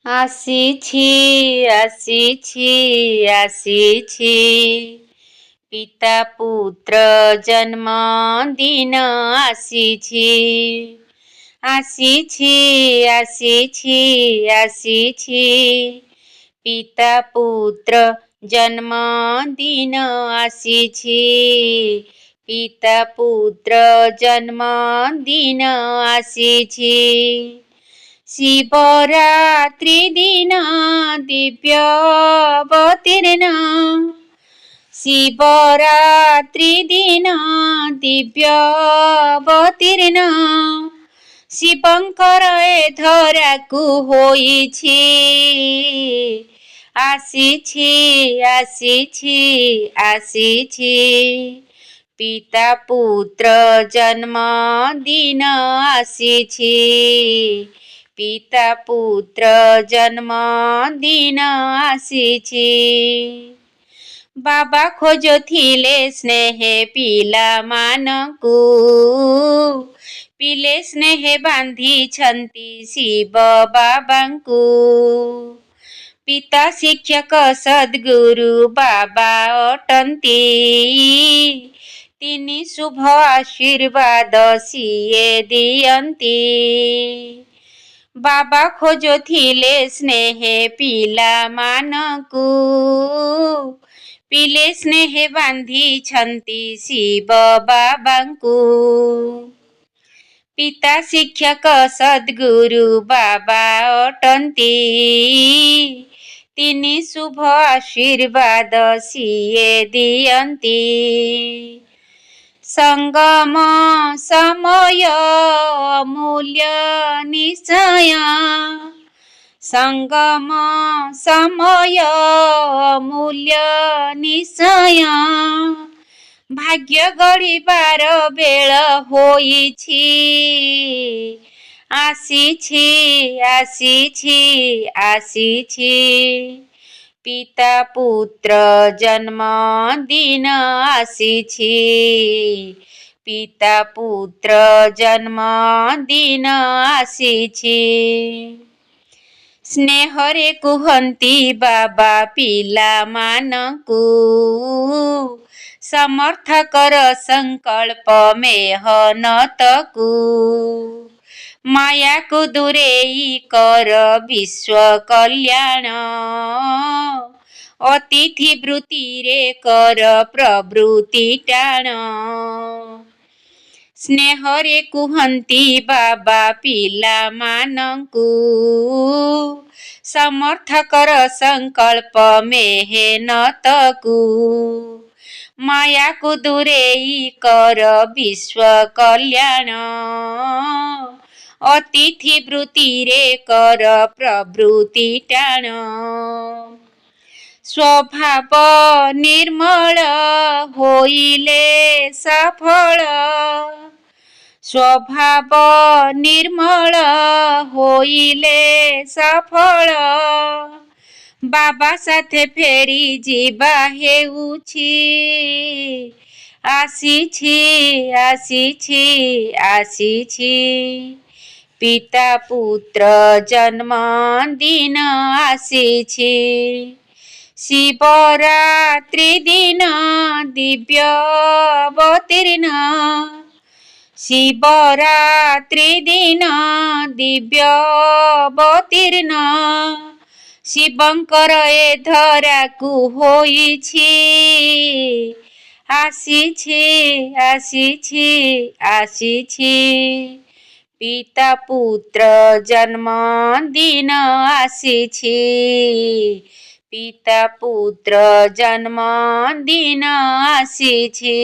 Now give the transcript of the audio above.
ଆସିଛି ଆସିଛି ଆସିଛି ପିତା ପୁତ୍ର ଜନ୍ମ ଦିନ ଆସିଛି ଆସିଛି ଆସିଛି ଆସିଛି ପିତା ପୁତ୍ର ଜନ୍ମ ଦିନ ଆସିଛି ପିତା ପୁତ୍ର ଜନ୍ମ ଦିନ ଆସିଛି ଶିବରାତ୍ରି ଦିନ ଦିବ୍ୟ ଅବତୀର୍ଣ୍ଣ ଶିବରାତ୍ରି ଦିନ ଦିବ୍ୟ ଅବତୀର୍ଣ୍ଣ ଶିବଙ୍କର ଏ ଧରାକୁ ହୋଇଛି ଆସିଛି ଆସିଛି ଆସିଛି ପିତା ପୁତ୍ର ଜନ୍ମ ଦିନ ଆସିଛି ପିତା ପୁତ୍ର ଜନ୍ମ ଦିନ ଆସିଛି ବାବା ଖୋଜୁଥିଲେ ସ୍ନେହ ପିଲାମାନଙ୍କୁ ପିଲେ ସ୍ନେହ ବାନ୍ଧିଛନ୍ତି ଶିବ ବାବାଙ୍କୁ ପିତା ଶିକ୍ଷକ ସଦ୍ଗୁରୁ ବାବା ଅଟନ୍ତି ତିନି ଶୁଭ ଆଶୀର୍ବାଦ ସିଏ ଦିଅନ୍ତି ବାବା ଖୋଜୁଥିଲେ ସ୍ନେହ ପିଲାମାନଙ୍କୁ ପିଲେ ସ୍ନେହ ବାନ୍ଧିଛନ୍ତି ଶିବ ବାବାଙ୍କୁ ପିତା ଶିକ୍ଷକ ସଦ୍ଗୁରୁ ବାବା ଅଟନ୍ତି ତିନି ଶୁଭ ଆଶୀର୍ବାଦ ସିଏ ଦିଅନ୍ତି ସଙ୍ଗମ ସମୟ ଅମୂଲ୍ୟ ନିଶ୍ଚୟ ସଙ୍ଗମ ସମୟ ଅମୂଲ୍ୟ ନିଶ୍ଚୟ ଭାଗ୍ୟ ଗଢ଼ିବାର ବେଳ ହୋଇଛି ଆସିଛି ଆସିଛି ଆସିଛି ପିତା ପୁତ୍ର ଜନ୍ମ ଦିନ ଆସିଛି ପିତା ପୁତ୍ର ଜନ୍ମ ଦିନ ଆସିଛି ସ୍ନେହରେ କୁହନ୍ତି ବାବା ପିଲାମାନଙ୍କୁ ସମର୍ଥ କର ସଂକଳ୍ପ ମେହନତକୁ ମାୟାକୁ ଦୂରେଇ କର ବିଶ୍ୱ କଲ୍ୟାଣ ଅତିଥି ବୃତ୍ତିରେ କର ପ୍ରବୃତ୍ତି ଟାଣ ସ୍ନେହରେ କୁହନ୍ତି ବାବା ପିଲାମାନଙ୍କୁ ସମର୍ଥ କର ସଂକଳ୍ପ ମେହନତକୁ ମାୟାକୁ ଦୂରେଇ କର ବିଶ୍ୱ କଲ୍ୟାଣ ଅତିଥି ବୃତ୍ତିରେ କର ପ୍ରବୃତ୍ତି ଟାଣ ସ୍ୱଭାବ ନିର୍ମଳ ହୋଇଲେ ସଫଳ ସ୍ୱଭାବ ନିର୍ମଳ ହୋଇଲେ ସଫଳ ବାବା ସାଥେ ଫେରି ଯିବା ହେଉଛି ଆସିଛି ଆସିଛି ଆସିଛି ପିତା ପୁତ୍ର ଜନ୍ମ ଦିନ ଆସିଛି ଶିବରାତ୍ରି ଦିନ ଦିବ୍ୟ ଅବତୀର୍ଣ୍ଣ ଶିବରାତ୍ରି ଦିନ ଦିବ୍ୟ ଅବତୀର୍ଣ୍ଣ ଶିବଙ୍କର ଏ ଧରାକୁ ହୋଇଛି ଆସିଛି ଆସିଛି ଆସିଛି ପିତା ପୁତ୍ର ଜନ୍ମ ଦିନ ଆସିଛି ପିତା ପୁତ୍ର ଜନ୍ମ ଦିନ ଆସିଛି